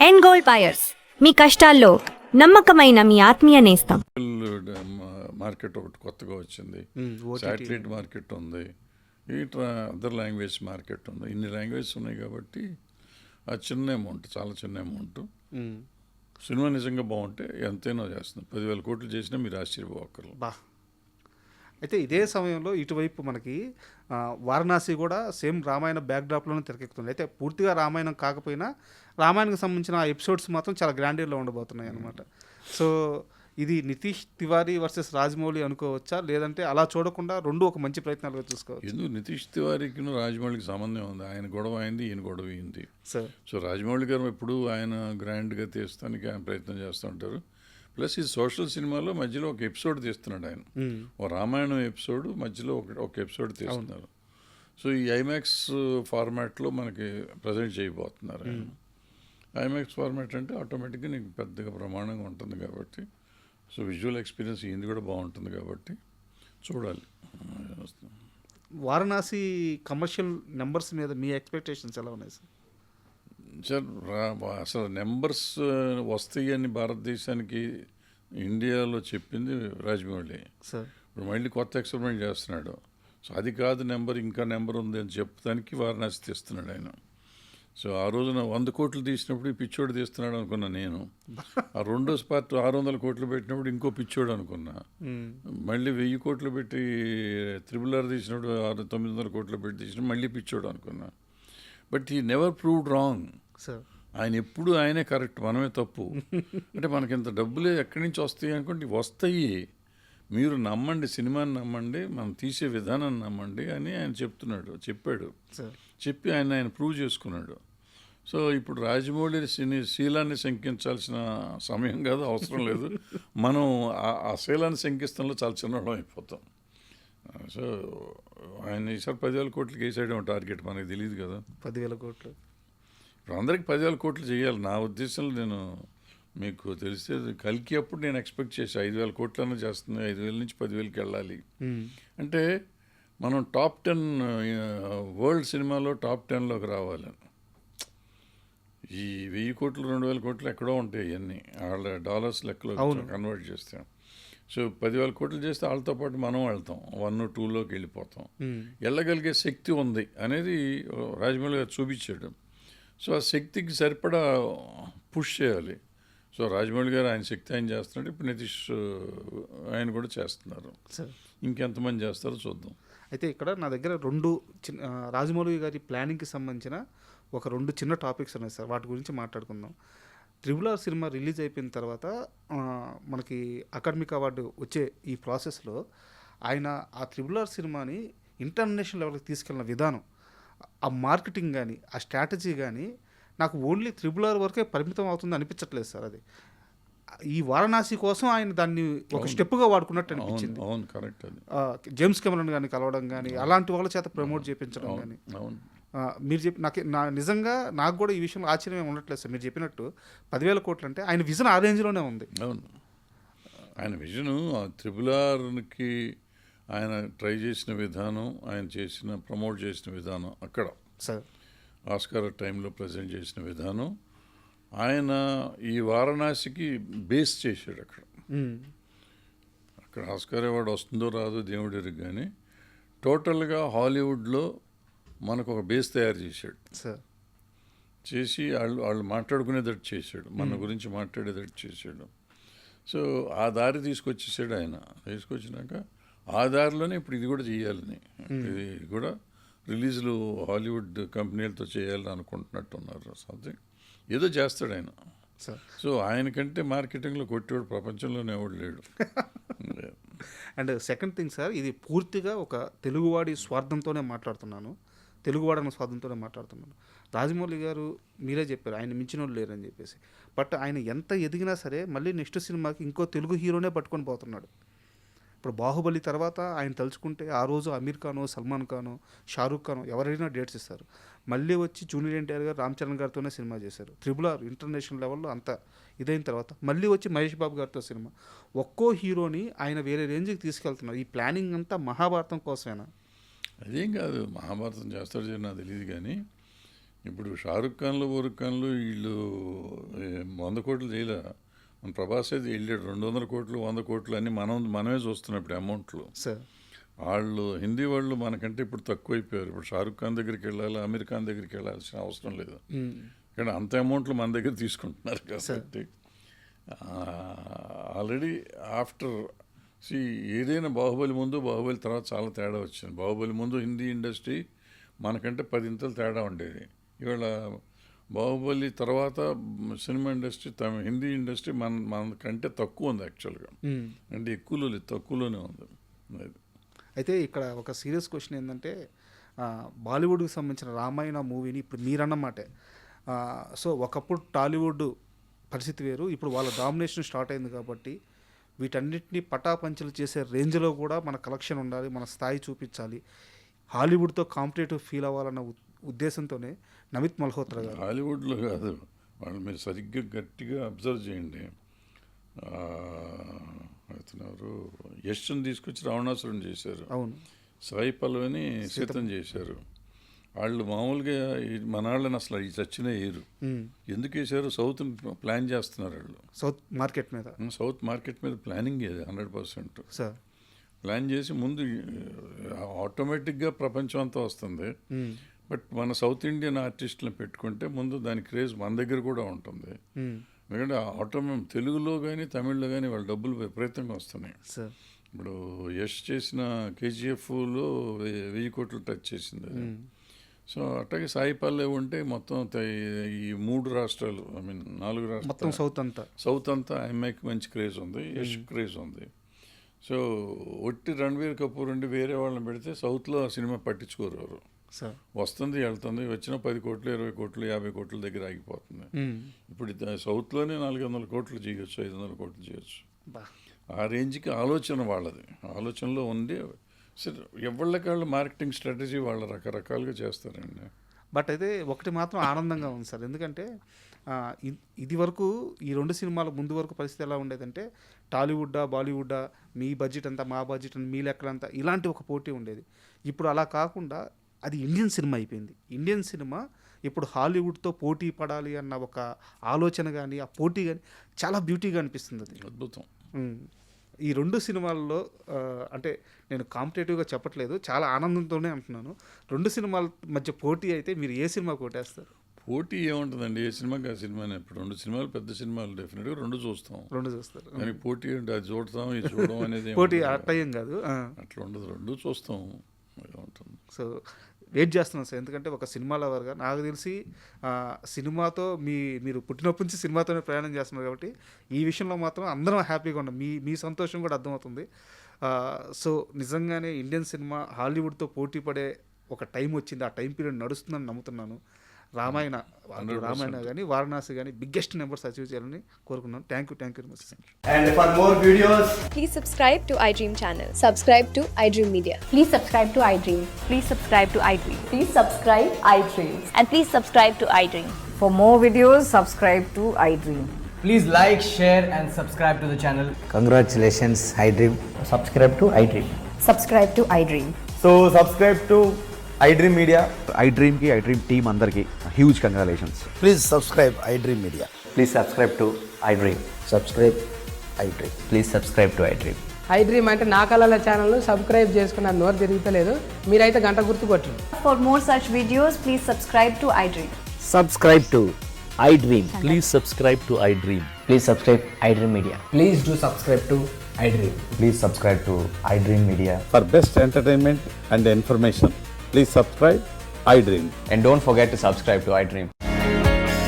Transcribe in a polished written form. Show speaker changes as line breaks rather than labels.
End gold buyers, మీ కష్టాల్లో నమ్మకమైన మీ ఆత్మీయ నేస్తం.
మార్కెట్ ఒకటి కొత్తగా వచ్చింది, శాటిలైట్ మార్కెట్ ఉంది, ఈ అదర్ లాంగ్వేజ్ మార్కెట్ ఉంది. ఇన్ని లాంగ్వేజెస్ ఉన్నాయి కాబట్టి ఆ చిన్న అమౌంట్, చాలా చిన్న అమౌంట్. సినిమా నిజంగా బాగుంటే ఎంతైనా చేస్తుంది. 10,000 కోట్లు చేసినా మీరు ఆశ్చర్యపోకర్లేదు.
అయితే ఇదే సమయంలో ఇటువైపు మనకి వారణాసి కూడా సేమ్ రామాయణ బ్యాక్డ్రాప్లోనే తెరకెక్కుతుంది. అయితే పూర్తిగా రామాయణం కాకపోయినా రామాయణకు సంబంధించిన ఎపిసోడ్స్ మాత్రం చాలా గ్రాండీర్లో ఉండబోతున్నాయి అనమాట. సో ఇది నితీష్ తివారీ వర్సెస్ రాజమౌళి అనుకోవచ్చా, లేదంటే అలా చూడకుండా రెండు ఒక మంచి ప్రయత్నాలుగా చూసుకోవచ్చు?
ఎందుకు నితీష్ తివారీకి రాజమౌళికి సంబంధం ఉంది. ఆయన గొడవ అయింది, ఈయన గొడవ అయింది. సో రాజమౌళి గారు ఎప్పుడు ఆయన గ్రాండ్గా తీస్తానికి ఆయన ప్రయత్నం చేస్తూ ఉంటారు. ప్లస్ ఈ సోషల్ సినిమాలో మధ్యలో ఒక ఎపిసోడ్ తీస్తున్నాడు ఆయన. ఓ రామాయణం ఎపిసోడ్ మధ్యలో ఒక ఎపిసోడ్ తీస్తున్నారు. సో ఈ ఐమాక్స్ ఫార్మాట్లో మనకి ప్రజెంట్ చేయబోతున్నారు ఆయన. ఐమాక్స్ ఫార్మాట్ అంటే ఆటోమేటిక్గా నీకు పెద్దగా ప్రమాణంగా ఉంటుంది కాబట్టి, సో విజువల్ ఎక్స్పీరియన్స్ ఇది కూడా బాగుంటుంది కాబట్టి చూడాలి.
వారణాసి కమర్షియల్ నెంబర్స్ మీద మీ ఎక్స్పెక్టేషన్స్ ఎలా ఉన్నాయి సార్?
సార్ అసలు నెంబర్స్ వస్తాయి అని భారతదేశానికి ఇండియాలో చెప్పింది రాజమౌళి. ఇప్పుడు మళ్ళీ కొత్త ఎక్స్పెరిమెంట్ చేస్తున్నాడు. సో అది కాదు నెంబర్, ఇంకా నెంబర్ ఉంది అని చెప్పడానికి వారణాసి తీస్తున్నాడు ఆయన. సో ఆ రోజున 100 కోట్లు తీసినప్పుడు ఈ పిచ్చోడు తీస్తున్నాడు అనుకున్నా నేను. ఆ రెండో పార్ట్ 600 కోట్లు పెట్టినప్పుడు ఇంకో పిచ్చోడు అనుకున్నా. మళ్ళీ 1000 కోట్లు పెట్టి RRR తీసినప్పుడు 900 కోట్లు పెట్టి తీసినప్పుడు మళ్ళీ పిచ్చోడు అనుకున్నా. బట్ ఈ నెవర్ ప్రూవ్డ్ రాంగ్. ఆయన ఎప్పుడు ఆయనే కరెక్ట్, మనమే తప్పు. అంటే మనకి ఇంత డబ్బులే ఎక్కడి నుంచి వస్తాయి అనుకోండి, వస్తాయి. మీరు నమ్మండి, సినిమాని నమ్మండి, మనం తీసే విధానాన్ని నమ్మండి అని ఆయన చెప్పాడు. చెప్పి ఆయన ప్రూవ్ చేసుకున్నాడు. సో ఇప్పుడు రాజమౌళి శీలాన్ని శంకించాల్సిన సమయం కాదు, అవసరం లేదు. మనం ఆ శీలాన్ని శంకిస్తంలో చాలా చిన్నవాళ్ళం అయిపోతాం. సో ఆయన ఈసారి 10,000 కోట్లకి వేసాడేమో టార్గెట్, మనకి తెలియదు కదా.
10,000 కోట్లు
ఇప్పుడు అందరికి 10,000 కోట్లు చేయాలి. నా ఉద్దేశంలో నేను మీకు తెలిస్తే కల్కి అప్పుడు నేను ఎక్స్పెక్ట్ చేసి 5,000 కోట్లన్నా చేస్తుంది, 5,000 నుంచి 10,000కి వెళ్ళాలి. అంటే మనం టాప్ 10 వరల్డ్ సినిమాలో టాప్ 10లోకి రావాలి. ఈ 1,000 కోట్లు 2,000 కోట్లు ఎక్కడో ఉంటాయి, ఇవన్నీ వాళ్ళ డాలర్స్ లెక్కలో కన్వర్ట్ చేస్తాం. సో 10,000 కోట్లు చేస్తే వాళ్ళతో పాటు మనం వెళ్తాం, 1, 2లోకి వెళ్ళిపోతాం. వెళ్ళగలిగే శక్తి ఉంది అనేది రాజమౌళి గారు చూపించాడు. సో ఆ శక్తికి సరిపడా పుష్ చేయాలి. సో రాజమౌళి గారు ఆయన శక్తి ఆయన చేస్తున్నాడు. ఇప్పుడు నితీష్ ఆయన కూడా చేస్తున్నారు. ఇంకెంతమంది చేస్తారో చూద్దాం.
అయితే ఇక్కడ నా దగ్గర రెండు రాజమౌళి గారి ప్లానింగ్కి సంబంధించిన ఒక 2 చిన్న టాపిక్స్ ఉన్నాయి సార్, వాటి గురించి మాట్లాడుకుందాం. RRR సినిమా రిలీజ్ అయిపోయిన తర్వాత మనకి అకాడమిక్ అవార్డు వచ్చే ఈ ప్రాసెస్లో ఆయన ఆ RRR సినిమాని ఇంటర్నేషనల్ లెవెల్కి తీసుకెళ్ళిన విధానం, ఆ మార్కెటింగ్ కానీ, ఆ స్ట్రాటజీ కానీ నాకు ఓన్లీ RRR వరకే పరిమితం అవుతుంది అనిపించట్లేదు సార్. అది ఈ వారణాసి కోసం ఆయన దాన్ని ఒక స్టెప్గా వాడుకున్నట్టు అనిపించింది. జేమ్స్ కెమెరాన్ కానీ కలవడం కానీ, అలాంటి వాళ్ళ చేత ప్రమోట్ చేయించడం కానీ. మీరు చెప్పి నిజంగా నాకు కూడా ఈ విషయంలో ఆశ్చర్యం ఉండట్లేదు సార్. మీరు చెప్పినట్టు 10,000 కోట్లు అంటే ఆయన విజన్ ఆ రేంజ్లోనే ఉంది.
అవును, ఆయన విజను RRRకి ఆయన ట్రై చేసిన విధానం, ఆయన ప్రమోట్ చేసిన విధానం, అక్కడ
సార్
ఆస్కార్ టైంలో ప్రజెంట్ చేసిన విధానం, ఆయన ఈ వారణాసికి బేస్ చేశాడు. అక్కడ ఆస్కార్ అవార్డు వస్తుందో రాదో దేవుడికి, కానీ టోటల్గా హాలీవుడ్లో మనకు ఒక బేస్ తయారు చేశాడు
సార్.
చేసి వాళ్ళు మాట్లాడుకునేటట్టు చేశాడు, మన గురించి మాట్లాడేటట్టు చేశాడు. సో ఆ దారి తీసుకొచ్చేసాడు ఆయన. తీసుకొచ్చినాక ఆ దారిలోనే ఇప్పుడు ఇది కూడా చేయాలని, ఇది కూడా రిలీజ్లు హాలీవుడ్ కంపెనీలతో చేయాలని అనుకుంటున్నట్టున్నారు. సంథింగ్ ఏదో చేస్తాడు ఆయన. సో ఆయనకంటే మార్కెటింగ్లో కొట్టేవాడు ప్రపంచంలోనే ఎవడు లేడు.
అండ్ సెకండ్ థింగ్ సార్, ఇది పూర్తిగా ఒక తెలుగువాడి స్వార్థంతోనే మాట్లాడుతున్నాను, తెలుగువాడన్న స్వార్థంతోనే మాట్లాడుతున్నాను. రాజమౌళి గారు మీరే చెప్పారు ఆయన మించిన వాళ్ళు లేరని చెప్పేసి. బట్ ఆయన ఎంత ఎదిగినా సరే మళ్ళీ నెక్స్ట్ సినిమాకి ఇంకో తెలుగు హీరోనే పట్టుకొని పోతున్నాడు. ఇప్పుడు బాహుబలి తర్వాత ఆయన తలుచుకుంటే ఆ రోజు అమీర్ ఖాను, సల్మాన్ ఖాను, షారూఖ్ ఖాను ఎవరైనా డేట్స్ ఇస్తారు. మళ్ళీ వచ్చి జూనియర్ ఎన్టీఆర్ గారు రామ్ చరణ్ గారితోనే సినిమా చేశారు. RRR ఇంటర్నేషనల్ లెవెల్లో అంతా ఇదైన తర్వాత మళ్ళీ వచ్చి మహేష్ బాబు గారితో సినిమా. ఒక్కో హీరోని ఆయన వేరే రేంజ్కి తీసుకెళ్తున్నారు. ఈ ప్లానింగ్ అంతా మహాభారతం కోసమేనా?
అదేం కాదు, మహాభారతం చేస్తాడు నాకు తెలియదు. కానీ ఇప్పుడు షారుఖ్ ఖాన్లు, బోరుఖ్ ఖాన్లు వీళ్ళు 100 కోట్లు చేయలే. మన ప్రభాస్ అయితే వెళ్ళాడు 200 కోట్లు 100 కోట్లు అన్నీ మనమే చూస్తున్నాం ఇప్పుడు అమౌంట్లు.
సార్
వాళ్ళు హిందీ వాళ్ళు మనకంటే ఇప్పుడు తక్కువైపోయారు. ఇప్పుడు షారుఖ్ ఖాన్ దగ్గరికి వెళ్ళాలి, అమీర్ ఖాన్ దగ్గరికి వెళ్ళాల్సిన అవసరం లేదు. కానీ అంత అమౌంట్లు మన దగ్గర తీసుకుంటున్నారు కాబట్టి ఆల్రెడీ ఆఫ్టర్ ఏదైనా బాహుబలి ముందు బాహుబలి తర్వాత చాలా తేడా వచ్చింది. బాహుబలి ముందు హిందీ ఇండస్ట్రీ మనకంటే 10 ఇంతలు తేడా ఉండేది. ఇవాళ బాహుబలి తర్వాత సినిమా ఇండస్ట్రీ హిందీ ఇండస్ట్రీ మనకంటే తక్కువ ఉంది యాక్చువల్గా. అంటే ఎక్కువలో లేదు, తక్కువలోనే ఉంది.
అయితే ఇక్కడ ఒక సీరియస్ క్వశ్చన్ ఏంటంటే బాలీవుడ్కి సంబంధించిన రామాయణ మూవీని ఇప్పుడు మీరన్నమాటే. సో ఒకప్పుడు టాలీవుడ్ పరిస్థితి వేరు, ఇప్పుడు వాళ్ళ డామినేషన్ స్టార్ట్ అయింది కాబట్టి వీటన్నిటిని పటాపంచలు చేసే రేంజ్లో కూడా మన కలెక్షన్ ఉండాలి, మన స్థాయి చూపించాలి, హాలీవుడ్తో కాంపిటేటివ్ ఫీల్ అవ్వాలన్న ఉద్దేశంతోనే నమిత్ మల్హోత్రా గారు.
హాలీవుడ్లో కాదు, వాళ్ళు మీరు సరిగ్గా గట్టిగా అబ్జర్వ్ చేయండి. అవుతున్నారు యశ్ని తీసుకొచ్చి రావణాసురుని చేశారు.
అవును.
సాయి పల్లవిని సీతం చేశారు. వాళ్ళు మామూలుగా మన వాళ్ళని అసలు ఈ చచ్చిన వేయరు. ఎందుకు వేసారు? సౌత్ ప్లాన్ చేస్తున్నారు వాళ్ళు.
సౌత్ మార్కెట్ మీద
ప్లానింగ్ 100%
సార్.
ప్లాన్ చేసి ముందు ఆటోమేటిక్గా ప్రపంచం అంతా వస్తుంది. బట్ మన సౌత్ ఇండియన్ ఆర్టిస్టులను పెట్టుకుంటే ముందు దాని క్రేజ్ మన దగ్గర కూడా ఉంటుంది. ఎందుకంటే తెలుగులో కానీ తమిళ్లో కానీ వాళ్ళ డబ్బులు విపరీతంగా వస్తున్నాయి. ఇప్పుడు యష్ చేసిన KGFలో 1000 కోట్లు టచ్ చేసింది. సో అట్లాగే సాయి పల్లవి ఉంటే మొత్తం ఈ 3 రాష్ట్రాలు, 4 రాష్ట్రాలు, సౌత్ అంతా అమ్మాయికి మంచి క్రేజ్ ఉంది, యష్ క్రేజ్ ఉంది. సో ఒట్టి రణ్వీర్ కపూర్ ఉండి వేరే వాళ్ళని పెడితే సౌత్లో ఆ సినిమా పట్టించుకోరు. వస్తుంది వెళ్తుంది, వచ్చిన 10 కోట్లు 20 కోట్లు 50 కోట్ల దగ్గర ఆగిపోతుంది. ఇప్పుడు సౌత్లోనే 400 కోట్లు చేయొచ్చు, 500 కోట్లు చేయొచ్చు. ఆ రేంజ్కి ఆలోచన వాళ్ళది, ఆలోచనలో ఉండి సరే ఎవళ్ళకాళ్ళు మార్కెటింగ్ స్ట్రాటజీ వాళ్ళ రకరకాలుగా చేస్తారండి.
బట్ అయితే ఒకటి మాత్రం ఆనందంగా ఉంది సార్, ఎందుకంటే ఇది వరకు ఈ 2 సినిమాల ముందు వరకు పరిస్థితి ఎలా ఉండేదంటే టాలీవుడ్డా బాలీవుడ్డా, మీ బడ్జెట్ అంతా మా బడ్జెట్ అంతా మీ లెక్కలంతా, ఇలాంటి ఒక పోటీ ఉండేది. ఇప్పుడు అలా కాకుండా అది ఇండియన్ సినిమా అయిపోయింది. ఇండియన్ సినిమా ఇప్పుడు హాలీవుడ్తో పోటీ పడాలి అన్న ఒక ఆలోచన కానీ ఆ పోటీ కానీ చాలా బ్యూటీగా అనిపిస్తుంది. అది
అద్భుతం.
ఈ 2 సినిమాల్లో అంటే నేను కాంపిటేటివ్గా చెప్పట్లేదు, చాలా ఆనందంతోనే అంటున్నాను. 2 సినిమాల మధ్య పోటీ అయితే మీరు ఏ సినిమా కొట్టేస్తారు?
పోటీ ఏముంటుందండి, ఏ సినిమాకి ఆ సినిమానే. ఇప్పుడు 2 సినిమాలు పెద్ద సినిమాలు డెఫినెట్గా 2 చూస్తాం. కానీ పోటీ అంటే అది చూడతాం ఇది చూడడం అనేది
పోటీ అట్టయం కాదు,
అట్లా ఉండదు. 2 చూస్తాం ఉంటుంది.
సో వెయిట్ చేస్తున్నాను సార్, ఎందుకంటే ఒక సినిమా లవర్గా నాకు తెలిసి సినిమాతో మీరు పుట్టినప్పటి నుంచి సినిమాతోనే ప్రయాణం చేస్తున్నారు కాబట్టి ఈ విషయంలో మాత్రం అందరం హ్యాపీగా ఉన్నాం. మీ సంతోషం కూడా అర్థమవుతుంది. సో నిజంగానే ఇండియన్ సినిమా హాలీవుడ్తో పోటీ పడే ఒక టైం వచ్చింది, ఆ టైం పీరియడ్ నడుస్తుందని నమ్ముతున్నాను. రామాయణ కానీ వారణాసి కానీ బిగ్గెస్ట్ నెంబర్స్ అచీవ్ చేయాలని కోరుకున్నాను. Thank you very much.
And for more videos,
please subscribe to iDream channel.
Subscribe to iDream Media.
Please subscribe to iDream.
Please subscribe to iDream.
Please subscribe iDream.
And please subscribe to iDream.
For more videos, subscribe to iDream.
please like, share and subscribe to the channel.
Congratulations, iDream.
Subscribe to iDream.
Subscribe to iDream.
So subscribe to iDream Media.
iDream ki iDream team andarki huge congratulations.
Please subscribe iDream Media.
Please subscribe to iDream.
Subscribe iDream.
Please subscribe to iDream.
iDream అంటే నా కళల channel subscribe చేసుకున్న నోరు తిరుగుతలేదు, మీరైతే గంట గుర్తు కొట్టండి.
For more such videos, please subscribe to iDream.
Subscribe to iDream.
Please subscribe to iDream.
Please subscribe iDream Media.
Please do subscribe to iDream.
Please subscribe to iDream Media.
For best entertainment and information, please subscribe iDream.
And don't forget to subscribe to iDream.